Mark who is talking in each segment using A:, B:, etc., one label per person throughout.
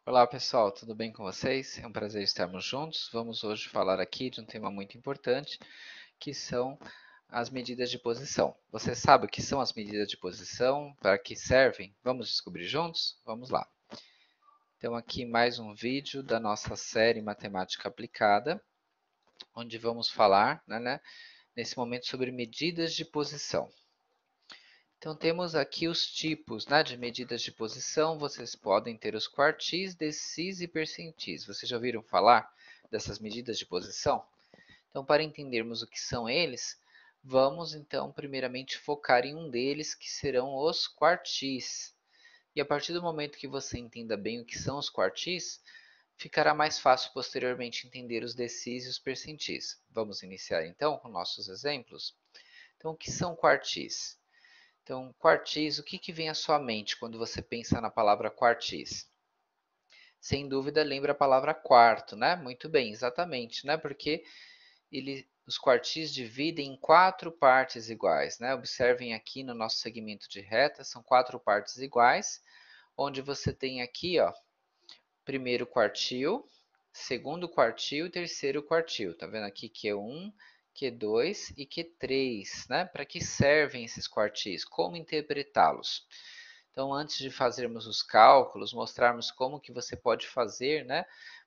A: Olá pessoal, tudo bem com vocês? É um prazer estarmos juntos. Vamos hoje falar aqui de um tema muito importante, que são as medidas de posição. Você sabe o que são as medidas de posição? Para que servem? Vamos descobrir juntos? Vamos lá. Então aqui mais um vídeo da nossa série Matemática Aplicada, onde vamos falar, nesse momento sobre medidas de posição. Então temos aqui os tipos, de medidas de posição. Vocês podem ter os quartis, decis e percentis. Vocês já ouviram falar dessas medidas de posição? Então, para entendermos o que são eles, vamos então primeiramente focar em um deles, que serão os quartis. E a partir do momento que você entenda bem o que são os quartis, ficará mais fácil posteriormente entender os decis e os percentis. Vamos iniciar então com nossos exemplos? Então, o que são quartis? Então, quartis, o que vem à sua mente quando você pensa na palavra quartis? Sem dúvida, lembra a palavra quarto, né? Muito bem, exatamente, né? Porque os quartis dividem em quatro partes iguais, né? Observem aqui no nosso segmento de reta, são quatro partes iguais, onde você tem aqui, ó, primeiro quartil, segundo quartil e terceiro quartil. Tá vendo aqui Q1, Q2 e Q3, né? Para que servem esses quartis? Como interpretá-los? Então, antes de fazermos os cálculos, mostrarmos como que você pode fazer,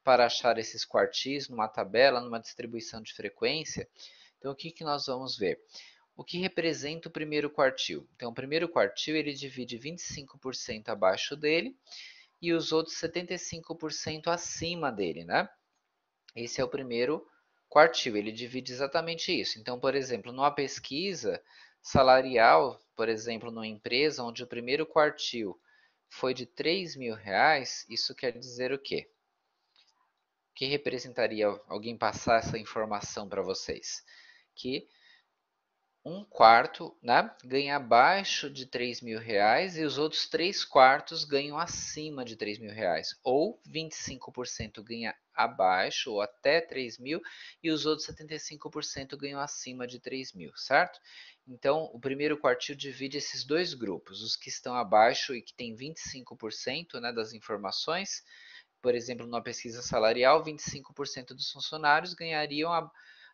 A: para achar esses quartis numa tabela, numa distribuição de frequência. Então, o que nós vamos ver? O que representa o primeiro quartil? Então, o primeiro quartil ele divide 25% abaixo dele e os outros 75% acima dele, né? Esse é o primeiro quartil, ele divide exatamente isso. Então, por exemplo, numa pesquisa salarial, por exemplo, numa empresa onde o primeiro quartil foi de R$ 3.000, isso quer dizer o quê? O que representaria alguém passar essa informação para vocês? Que um quarto, ganha abaixo de R$ 3.000 e os outros 3 quartos ganham acima de R$ 3.000. Ou 25% ganha abaixo ou até 3.000 e os outros 75% ganham acima de 3.000, certo? Então, o primeiro quartil divide esses dois grupos, os que estão abaixo e que têm 25%, das informações. Por exemplo, numa pesquisa salarial, 25% dos funcionários ganhariam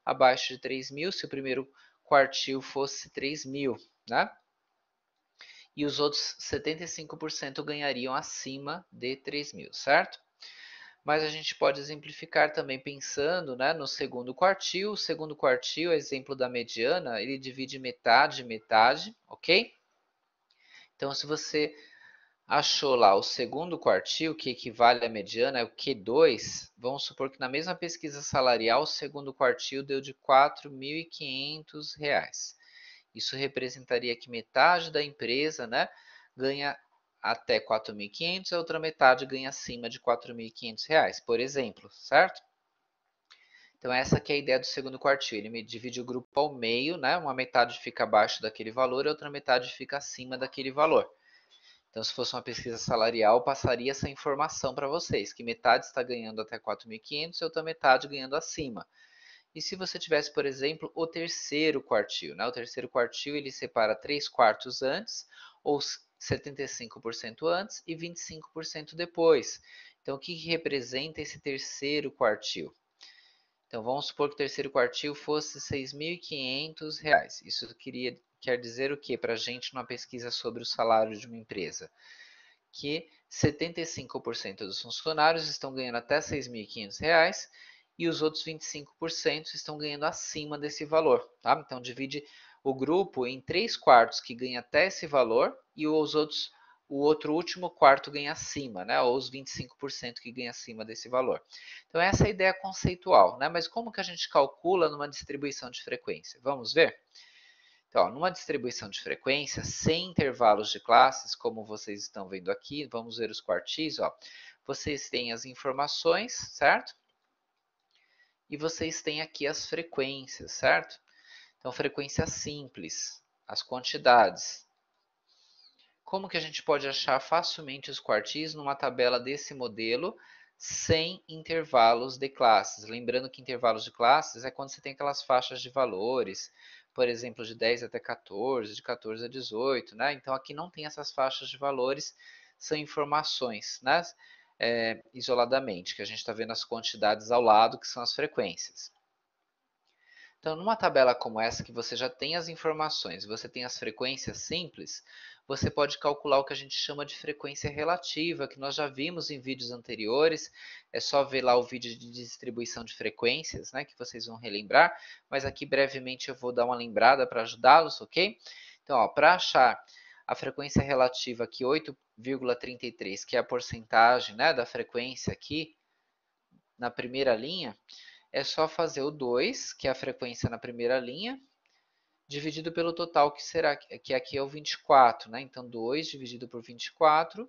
A: abaixo de 3.000 se o primeiro quartil fosse 3.000, né? E os outros 75% ganhariam acima de 3.000, certo? Mas a gente pode exemplificar também pensando, no segundo quartil. O segundo quartil, exemplo da mediana, ele divide metade, metade, ok? Então, se você achou lá o segundo quartil, que equivale à mediana, é o Q2, vamos supor que na mesma pesquisa salarial, o segundo quartil deu de R$ 4.500. Isso representaria que metade da empresa, ganha até 4.500, a outra metade ganha acima de R$ 4.500, por exemplo, certo? Então essa que é a ideia do segundo quartil, ele divide o grupo ao meio, uma metade fica abaixo daquele valor e a outra metade fica acima daquele valor. Então, se fosse uma pesquisa salarial, passaria essa informação para vocês, que metade está ganhando até 4.500 e outra metade ganhando acima. E se você tivesse, por exemplo, o terceiro quartil, O terceiro quartil ele separa 3 quartos antes, ou 75% antes e 25% depois. Então, o que representa esse terceiro quartil? Então, vamos supor que o terceiro quartil fosse R$ 6.500. Isso quer dizer o que para a gente numa pesquisa sobre o salário de uma empresa? Que 75% dos funcionários estão ganhando até R$ 6.500 e os outros 25% estão ganhando acima desse valor. Tá? Então, divide o grupo em 3 quartos que ganha até esse valor e o outro último quarto ganha acima, ou os 25% que ganha acima desse valor. Então, essa é a ideia conceitual. Mas como que a gente calcula numa distribuição de frequência? Vamos ver? Então, numa distribuição de frequência, sem intervalos de classes, como vocês estão vendo aqui, vamos ver os quartis, vocês têm as informações, certo? E vocês têm aqui as frequências, certo? Então, frequência simples, as quantidades. Como que a gente pode achar facilmente os quartis numa tabela desse modelo sem intervalos de classes? Lembrando que intervalos de classes é quando você tem aquelas faixas de valores, por exemplo, de 10 até 14, de 14 a 18, Então aqui não tem essas faixas de valores, são informações, isoladamente, que a gente está vendo as quantidades ao lado, que são as frequências. Então, numa tabela como essa, que você já tem as informações, você tem as frequências simples, você pode calcular o que a gente chama de frequência relativa, que nós já vimos em vídeos anteriores. É só ver lá o vídeo de distribuição de frequências, né, que vocês vão relembrar. Mas aqui brevemente eu vou dar uma lembrada para ajudá-los, ok? Então, para achar a frequência relativa aqui, 8,33, que é a porcentagem, né, da frequência aqui na primeira linha, é só fazer o 2, que é a frequência na primeira linha, dividido pelo total, que aqui é o 24, né? Então, 2 dividido por 24,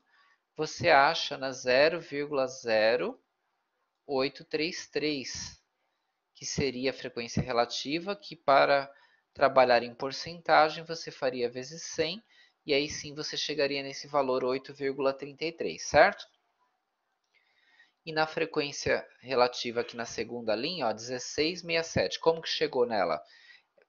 A: você acha na 0,0833, que seria a frequência relativa, que para trabalhar em porcentagem, você faria vezes 100, e aí sim você chegaria nesse valor 8,33, certo? E na frequência relativa aqui na segunda linha, ó, 1667. Como que chegou nela?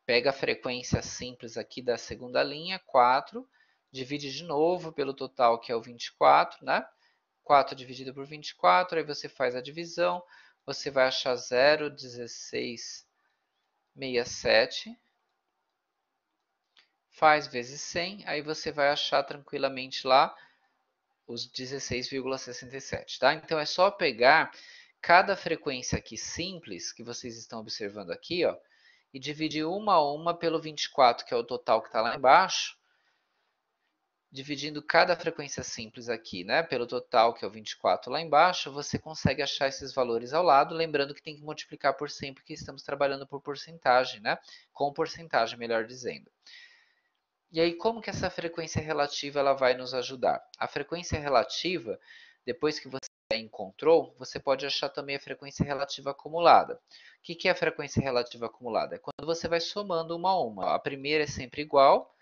A: Pega a frequência simples aqui da segunda linha, 4, divide de novo pelo total, que é o 24, né? 4 dividido por 24, aí você faz a divisão, você vai achar 0,1667, faz vezes 100, aí você vai achar tranquilamente lá os 16,67, tá? Então é só pegar cada frequência aqui simples, que vocês estão observando aqui, ó, e dividir uma a uma pelo 24, que é o total que está lá embaixo, dividindo cada frequência simples aqui, né, pelo total, que é o 24 lá embaixo, você consegue achar esses valores ao lado, lembrando que tem que multiplicar por 100, porque estamos trabalhando por porcentagem, né, com porcentagem, melhor dizendo. E aí, como que essa frequência relativa ela vai nos ajudar? A frequência relativa, depois que você encontrou, você pode achar também a frequência relativa acumulada. O que é a frequência relativa acumulada? É quando você vai somando uma a uma. A primeira é sempre igual,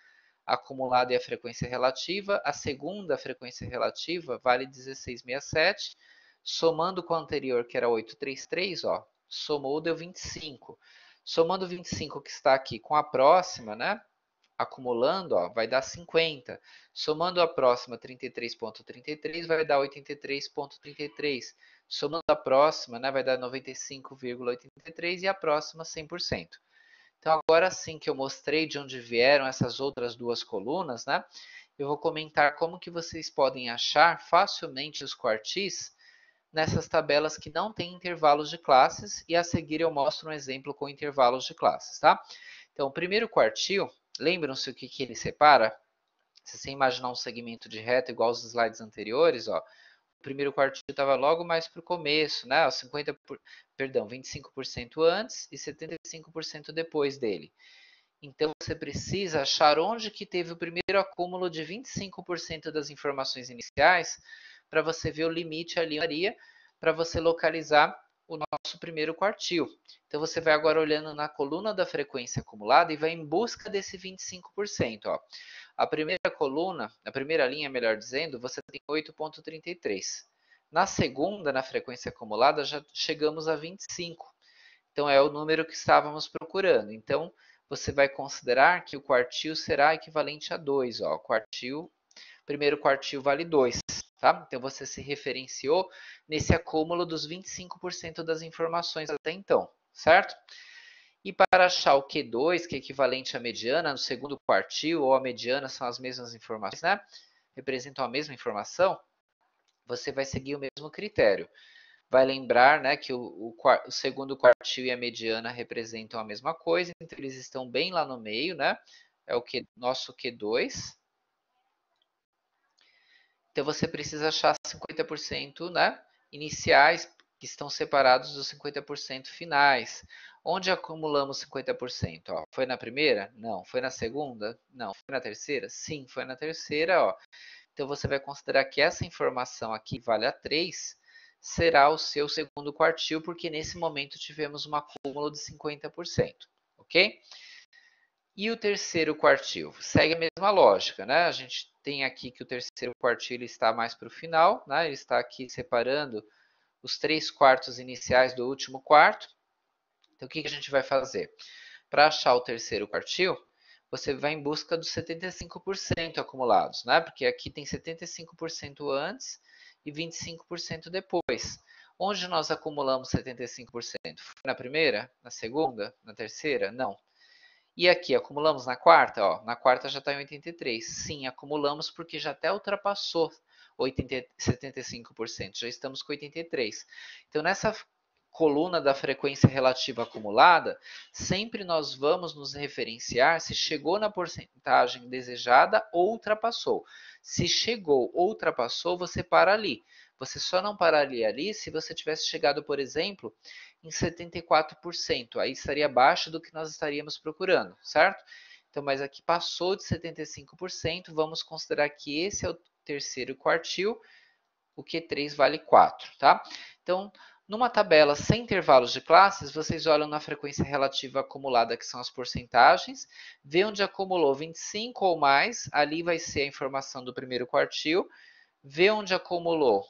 A: a acumulada é a frequência relativa, a segunda frequência relativa vale 1667, somando com a anterior, que era 833, ó, somou, deu 25. Somando 25 que está aqui com a próxima, né? Acumulando, ó, vai dar 50. Somando a próxima 33,33 vai dar 83,33. Somando a próxima, né, vai dar 95,83 e a próxima 100%. Então agora sim que eu mostrei de onde vieram essas outras duas colunas, né, eu vou comentar como que vocês podem achar facilmente os quartis nessas tabelas que não têm intervalos de classes, e a seguir eu mostro um exemplo com intervalos de classes, tá? Então, o primeiro quartil, lembram-se o que ele separa? Se você imaginar um segmento de reta igual aos slides anteriores, ó, o primeiro quartil estava logo mais para o começo, né? 25% antes e 75% depois dele. Então, você precisa achar onde que teve o primeiro acúmulo de 25% das informações iniciais para você ver o limite ali, para você localizar o nosso primeiro quartil. Então, você vai agora olhando na coluna da frequência acumulada e vai em busca desse 25%. Ó. A primeira coluna, a primeira linha, melhor dizendo, você tem 8,33. Na segunda, na frequência acumulada, já chegamos a 25. Então, é o número que estávamos procurando. Então, você vai considerar que o quartil será equivalente a 2. Ó. Primeiro quartil vale 2. Tá? Então, você se referenciou nesse acúmulo dos 25% das informações até então, certo? E para achar o Q2, que é equivalente à mediana, no segundo quartil ou a mediana são as mesmas informações, né? Representam a mesma informação, você vai seguir o mesmo critério. Vai lembrar, né, que o segundo quartil e a mediana representam a mesma coisa, então eles estão bem lá no meio, né? É o nosso Q2. Então você precisa achar 50%, né, iniciais que estão separados dos 50% finais. Onde acumulamos 50%? Ó, foi na primeira? Não. Foi na segunda? Não. Foi na terceira? Sim, foi na terceira. Ó. Então você vai considerar que essa informação aqui vale a 3, será o seu segundo quartil, porque nesse momento tivemos um acúmulo de 50%. Ok? E o terceiro quartil? Segue a mesma lógica, né? A gente tem aqui que o terceiro quartil está mais para o final, né? Ele está aqui separando os 3 quartos iniciais do último quarto. Então, o que a gente vai fazer? Para achar o terceiro quartil, você vai em busca dos 75% acumulados, né? Porque aqui tem 75% antes e 25% depois. Onde nós acumulamos 75%? Foi na primeira? Na segunda? Na terceira? Não. E aqui, acumulamos na quarta? Ó, na quarta já está em 83%. Sim, acumulamos porque já até ultrapassou 75%. Já estamos com 83%. Então, nessa coluna da frequência relativa acumulada, sempre nós vamos nos referenciar se chegou na porcentagem desejada ou ultrapassou. Se chegou ou ultrapassou, você para ali. Você só não pararia ali se você tivesse chegado, por exemplo, em 74%. Aí estaria abaixo do que nós estaríamos procurando, certo? Então, mas aqui passou de 75%, vamos considerar que esse é o terceiro quartil, o Q3 vale 4, tá? Então, numa tabela sem intervalos de classes, vocês olham na frequência relativa acumulada, que são as porcentagens, vê onde acumulou 25 ou mais, ali vai ser a informação do primeiro quartil, vê onde acumulou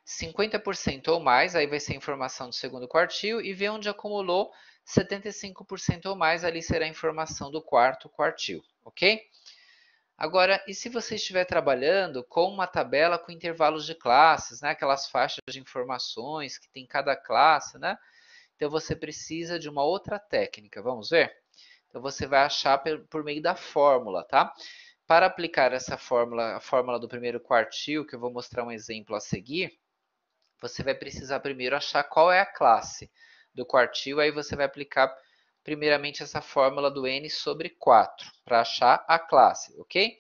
A: 50% ou mais, aí vai ser a informação do segundo quartil, e vê onde acumulou 75% ou mais, ali será a informação do quarto quartil, ok? Agora, e se você estiver trabalhando com uma tabela com intervalos de classes, né? Aquelas faixas de informações que tem cada classe, né? Então você precisa de uma outra técnica, vamos ver? Então você vai achar por meio da fórmula, tá? Para aplicar essa fórmula, a fórmula do primeiro quartil, que eu vou mostrar um exemplo a seguir, você vai precisar primeiro achar qual é a classe do quartil, aí você vai aplicar primeiramente essa fórmula do n sobre 4 para achar a classe, ok?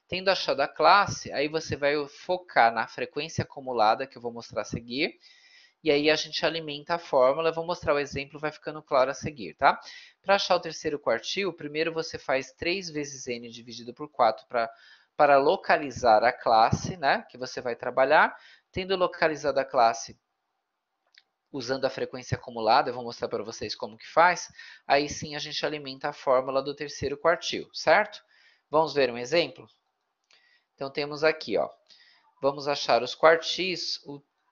A: Tendo achado a classe, aí você vai focar na frequência acumulada, que eu vou mostrar a seguir, e aí a gente alimenta a fórmula, eu vou mostrar o exemplo, vai ficando claro a seguir, tá? Para achar o terceiro quartil, primeiro você faz 3 vezes n dividido por 4 para localizar a classe, né, que você vai trabalhar. Tendo localizado a classe usando a frequência acumulada, eu vou mostrar para vocês como que faz, aí sim a gente alimenta a fórmula do terceiro quartil, certo? Vamos ver um exemplo? Então temos aqui, ó, vamos achar os quartis,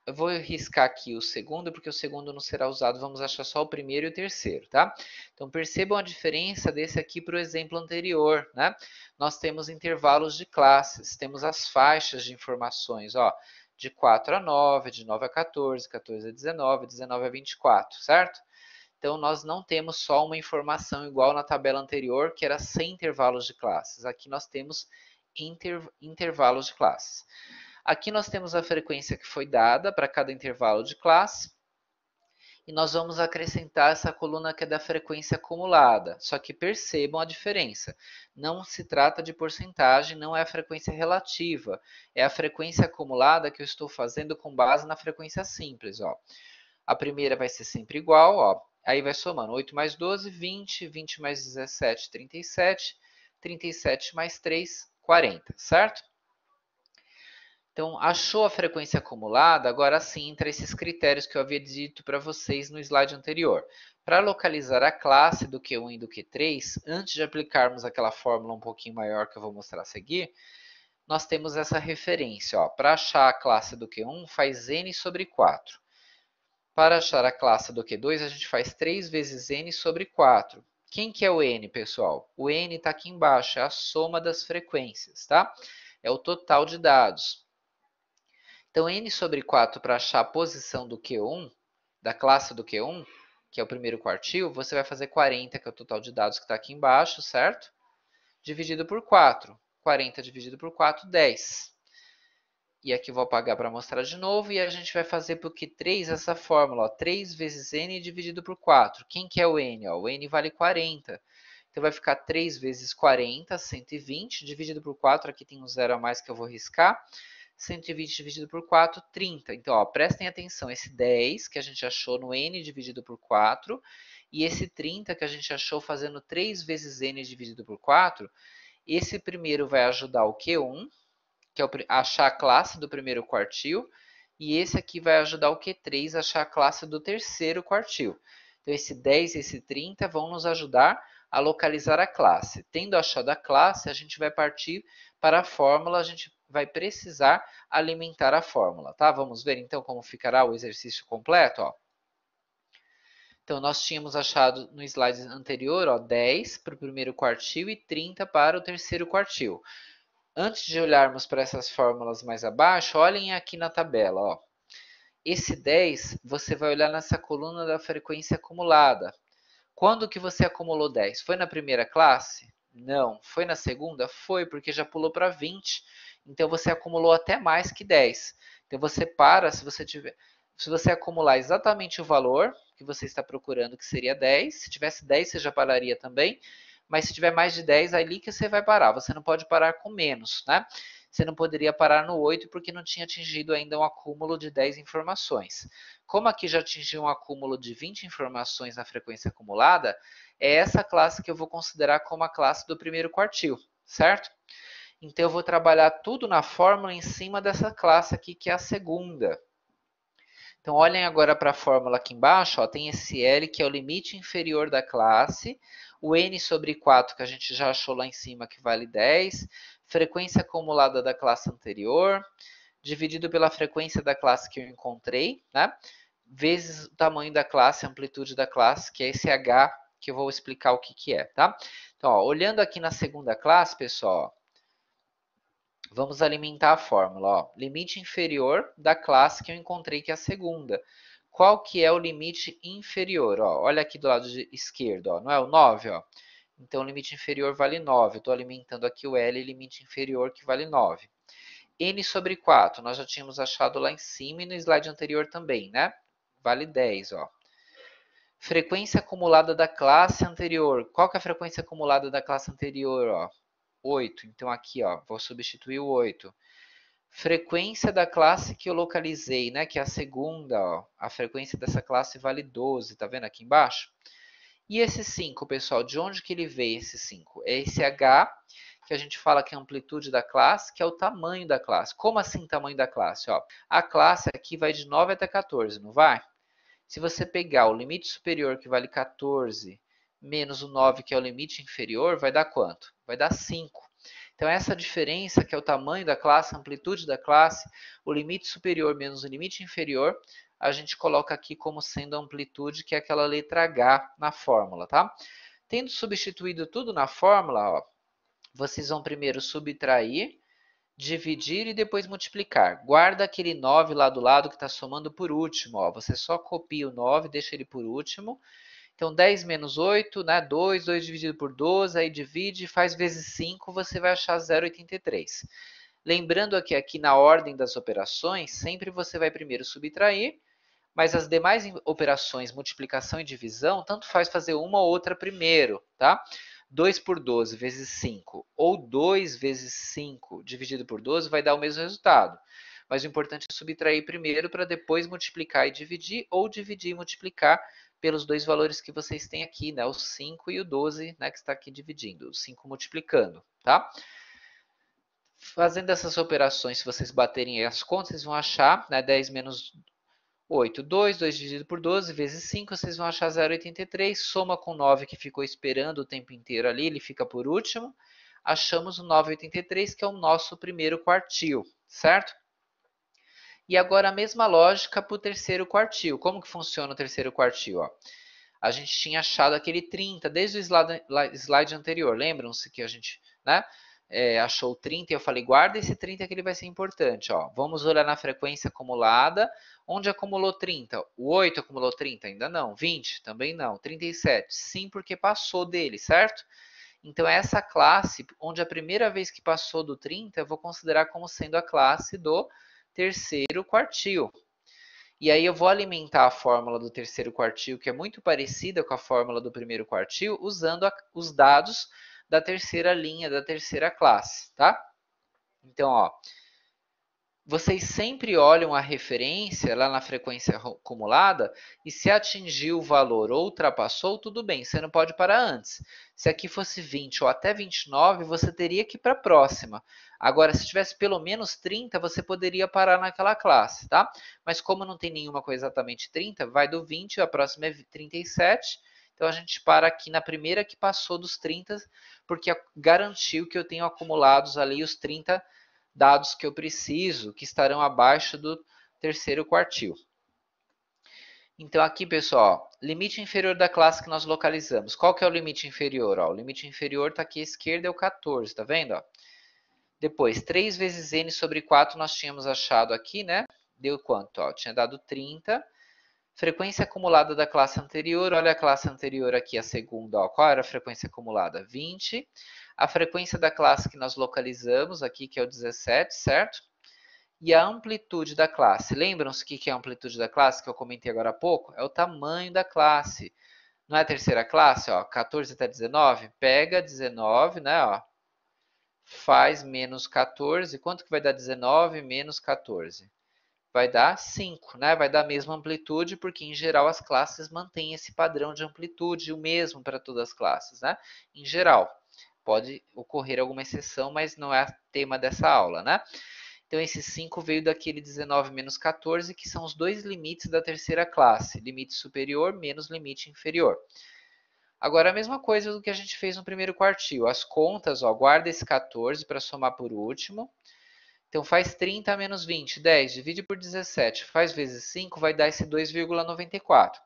A: eu vou riscar aqui o segundo, porque o segundo não será usado, vamos achar só o primeiro e o terceiro, tá? Então percebam a diferença desse aqui para o exemplo anterior, né? Nós temos intervalos de classes, temos as faixas de informações, ó, de 4 a 9, de 9 a 14, 14 a 19, 19 a 24, certo? Então, nós não temos só uma informação igual na tabela anterior, que era sem intervalos de classes. Aqui nós temos intervalos de classes. Aqui nós temos a frequência que foi dada para cada intervalo de classe. E nós vamos acrescentar essa coluna que é da frequência acumulada. Só que percebam a diferença. Não se trata de porcentagem, não é a frequência relativa. É a frequência acumulada que eu estou fazendo com base na frequência simples. Ó. A primeira vai ser sempre igual, ó. Aí vai somando 8 mais 12, 20, 20 mais 17, 37, 37 mais 3, 40, certo? Então, achou a frequência acumulada, agora sim entra esses critérios que eu havia dito para vocês no slide anterior. Para localizar a classe do Q1 e do Q3, antes de aplicarmos aquela fórmula um pouquinho maior que eu vou mostrar a seguir, nós temos essa referência. Para achar a classe do Q1, faz n sobre 4. Para achar a classe do Q2, a gente faz 3 vezes n sobre 4. Quem que é o n, pessoal? O n está aqui embaixo, é a soma das frequências, tá? É o total de dados. Então, n sobre 4 para achar a posição do Q1, da classe do Q1, que é o primeiro quartil, você vai fazer 40, que é o total de dados que está aqui embaixo, certo? Dividido por 4. 40 dividido por 4, 10. E aqui vou apagar para mostrar de novo. E a gente vai fazer para o Q3 essa fórmula. Ó, 3 vezes n dividido por 4. Quem que é o n? Ó, o n vale 40. Então vai ficar 3 vezes 40, 120. Dividido por 4, aqui tem um zero a mais que eu vou riscar. 120 dividido por 4, 30. Então, ó, prestem atenção, esse 10 que a gente achou no n dividido por 4 e esse 30 que a gente achou fazendo 3 vezes n dividido por 4, esse primeiro vai ajudar o Q1, que é achar a classe do primeiro quartil, e esse aqui vai ajudar o Q3 a achar a classe do terceiro quartil. Então, esse 10 e esse 30 vão nos ajudar a localizar a classe. Tendo achado a classe, a gente vai partir para a fórmula, a gente vai precisar alimentar a fórmula, tá? Vamos ver então como ficará o exercício completo, ó. Então, nós tínhamos achado no slide anterior, ó, 10 para o primeiro quartil e 30 para o terceiro quartil. Antes de olharmos para essas fórmulas mais abaixo, olhem aqui na tabela, ó. Esse 10, você vai olhar nessa coluna da frequência acumulada. Quando que você acumulou 10? Foi na primeira classe? Não. Foi na segunda? Foi, porque já pulou para 20. Então você acumulou até mais que 10. Então você para, se você acumular exatamente o valor que você está procurando, que seria 10, se tivesse 10 você já pararia também, mas se tiver mais de 10, aí que você vai parar. Você não pode parar com menos, né? Você não poderia parar no 8 porque não tinha atingido ainda um acúmulo de 10 informações. Como aqui já atingiu um acúmulo de 20 informações na frequência acumulada, é essa classe que eu vou considerar como a classe do primeiro quartil, certo? Então eu vou trabalhar tudo na fórmula em cima dessa classe aqui, que é a segunda. Então olhem agora para a fórmula aqui embaixo, ó, tem esse L que é o limite inferior da classe, o N sobre 4 que a gente já achou lá em cima que vale 10, frequência acumulada da classe anterior, dividido pela frequência da classe que eu encontrei, né? Vezes o tamanho da classe, a amplitude da classe, que é esse H que eu vou explicar o que, que é, tá? Então, ó, olhando aqui na segunda classe, pessoal, vamos alimentar a fórmula. Ó. Limite inferior da classe que eu encontrei, que é a segunda. Qual que é o limite inferior? Ó, olha aqui do lado esquerdo, ó, não é o 9? Ó. Então, o limite inferior vale 9. Eu estou alimentando aqui o L, limite inferior, que vale 9. N sobre 4, nós já tínhamos achado lá em cima e no slide anterior também, né? Vale 10, ó. Frequência acumulada da classe anterior. Qual que é a frequência acumulada da classe anterior, ó? 8. Então aqui, ó, vou substituir o 8. Frequência da classe que eu localizei, né, que é a segunda, ó. A frequência dessa classe vale 12, tá vendo aqui embaixo? E esse 5, pessoal, de onde que ele veio esse 5? É esse H, que a gente fala que é a amplitude da classe, que é o tamanho da classe. Como assim tamanho da classe? Ó, a classe aqui vai de 9 até 14, não vai? Se você pegar o limite superior, que vale 14, menos o 9, que é o limite inferior, vai dar quanto? Vai dar 5. Então, essa diferença, que é o tamanho da classe, a amplitude da classe, o limite superior menos o limite inferior, a gente coloca aqui como sendo a amplitude, que é aquela letra H na fórmula, tá? Tendo substituído tudo na fórmula, ó, vocês vão primeiro subtrair, dividir e depois multiplicar. Guarda aquele 9 lá do lado que está somando por último. Ó. Você só copia o 9, deixa ele por último. Então, 10 menos 8, né? 2, 2 dividido por 12, aí divide, faz vezes 5, você vai achar 0,83. Lembrando que aqui na ordem das operações, sempre você vai primeiro subtrair, mas as demais operações, multiplicação e divisão, tanto faz fazer uma ou outra primeiro, tá? 2 por 12 vezes 5 ou 2 vezes 5 dividido por 12 vai dar o mesmo resultado. Mas o importante é subtrair primeiro para depois multiplicar e dividir, ou dividir e multiplicar pelos dois valores que vocês têm aqui, né? O 5 e o 12, né, que está aqui dividindo, o 5 multiplicando, tá? Fazendo essas operações, se vocês baterem as contas, vocês vão achar, né, 10 menos 8, 2, 2 dividido por 12 vezes 5, vocês vão achar 0,83, soma com 9 que ficou esperando o tempo inteiro ali, ele fica por último, achamos o 9,83 que é o nosso primeiro quartil, certo? E agora a mesma lógica para o terceiro quartil. Como que funciona o terceiro quartil? Ó? A gente tinha achado aquele 30 desde o slide anterior, lembram-se que a gente, né? Achou 30 e eu falei, guarda esse 30 que ele vai ser importante. Ó. Vamos olhar na frequência acumulada. Onde acumulou 30? O 8 acumulou 30? Ainda não. 20? Também não. 37? Sim, porque passou dele, certo? Então, essa classe, onde a primeira vez que passou do 30, eu vou considerar como sendo a classe do terceiro quartil. E aí eu vou alimentar a fórmula do terceiro quartil, que é muito parecida com a fórmula do primeiro quartil, usando os dados da terceira linha, da terceira classe, tá? Então, ó, vocês sempre olham a referência lá na frequência acumulada e se atingiu o valor ou ultrapassou, tudo bem, você não pode parar antes. Se aqui fosse 20 ou até 29, você teria que ir para a próxima. Agora, se tivesse pelo menos 30, você poderia parar naquela classe, tá? Mas como não tem nenhuma com exatamente 30, vai do 20, a próxima é 37. Então, a gente para aqui na primeira que passou dos 30, porque garantiu que eu tenho acumulados ali os 30 dados que eu preciso, que estarão abaixo do terceiro quartil. Então aqui, pessoal, limite inferior da classe que nós localizamos. Qual que é o limite inferior? Ó, o limite inferior está aqui à esquerda, é o 14, tá vendo? Ó? Depois, 3 vezes n sobre 4 nós tínhamos achado aqui, né? Deu quanto? Ó, tinha dado 30. Frequência acumulada da classe anterior, olha a classe anterior aqui, a segunda, ó. Qual era a frequência acumulada? 20. A frequência da classe que nós localizamos aqui, que é o 17, certo? E a amplitude da classe. Lembram-se o que é a amplitude da classe, que eu comentei agora há pouco? É o tamanho da classe. Não é a terceira classe, ó, 14 até 19? Pega 19, né, ó, faz menos 14. Quanto que vai dar 19 menos 14? Vai dar 5, né? Vai dar a mesma amplitude, porque em geral as classes mantêm esse padrão de amplitude, o mesmo para todas as classes, né? Em geral. Pode ocorrer alguma exceção, mas não é tema dessa aula, né? Então, esse 5 veio daquele 19 menos 14, que são os dois limites da terceira classe. Limite superior menos limite inferior. Agora, a mesma coisa do que a gente fez no primeiro quartil. As contas, ó, guarda esse 14 para somar por último. Então, faz 30 menos 20, 10, divide por 17, faz vezes 5, vai dar esse 2,94.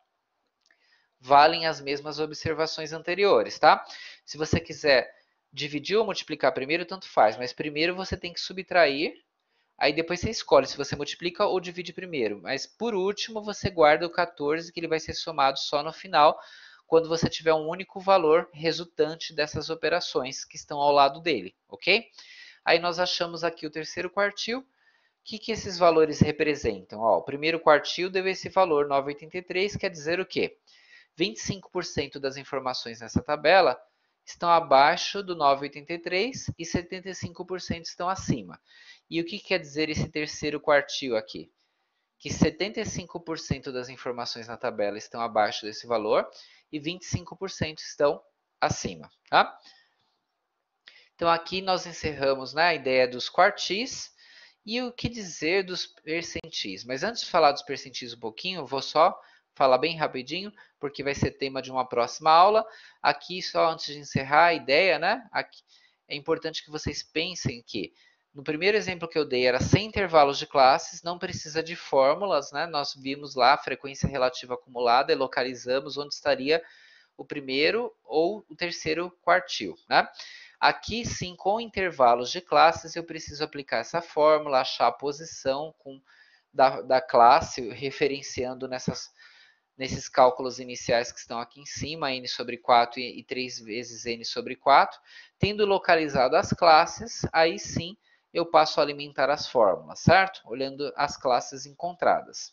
A: Valem as mesmas observações anteriores, tá? Se você quiser dividir ou multiplicar primeiro, tanto faz, mas primeiro você tem que subtrair, aí depois você escolhe se você multiplica ou divide primeiro. Mas por último, você guarda o 14, que ele vai ser somado só no final, quando você tiver um único valor resultante dessas operações que estão ao lado dele, ok? Aí nós achamos aqui o terceiro quartil. O que esses valores representam? Ó, o primeiro quartil deu esse valor, 9,83, quer dizer o quê? 25% das informações nessa tabela estão abaixo do 9,83 e 75% estão acima. E o que quer dizer esse terceiro quartil aqui? Que 75% das informações na tabela estão abaixo desse valor e 25% estão acima, tá? Então, aqui nós encerramos, né, a ideia dos quartis e o que dizer dos percentis. Mas antes de falar dos percentis um pouquinho, vou só falar bem rapidinho, porque vai ser tema de uma próxima aula. Aqui, só antes de encerrar a ideia, né, aqui, é importante que vocês pensem que no primeiro exemplo que eu dei era sem intervalos de classes, não precisa de fórmulas, né? Nós vimos lá a frequência relativa acumulada e localizamos onde estaria o primeiro ou o terceiro quartil, né? Aqui sim, com intervalos de classes, eu preciso aplicar essa fórmula, achar a posição da classe, referenciando nesses cálculos iniciais que estão aqui em cima, n sobre 4 e 3 vezes n sobre 4. Tendo localizado as classes, aí sim eu passo a alimentar as fórmulas, certo? Olhando as classes encontradas.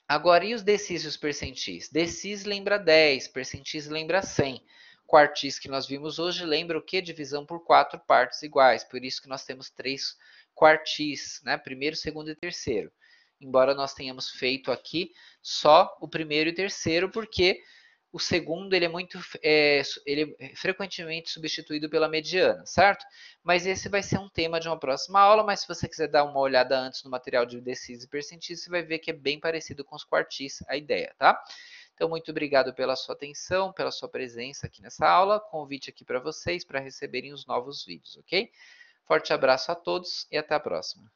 A: Agora, e os decis e os percentis? Decis lembra 10, percentis lembra 100. Quartis que nós vimos hoje lembra o que? Divisão por 4 partes iguais. Por isso que nós temos 3 quartis, né? Primeiro, segundo e terceiro. Embora nós tenhamos feito aqui só o primeiro e terceiro, porque o segundo ele ele é frequentemente substituído pela mediana, certo? Mas esse vai ser um tema de uma próxima aula, mas se você quiser dar uma olhada antes no material de decis e percentis, você vai ver que é bem parecido com os quartis a ideia, tá? Então, muito obrigado pela sua atenção, pela sua presença aqui nessa aula. Convite aqui para vocês para receberem os novos vídeos, ok? Forte abraço a todos e até a próxima.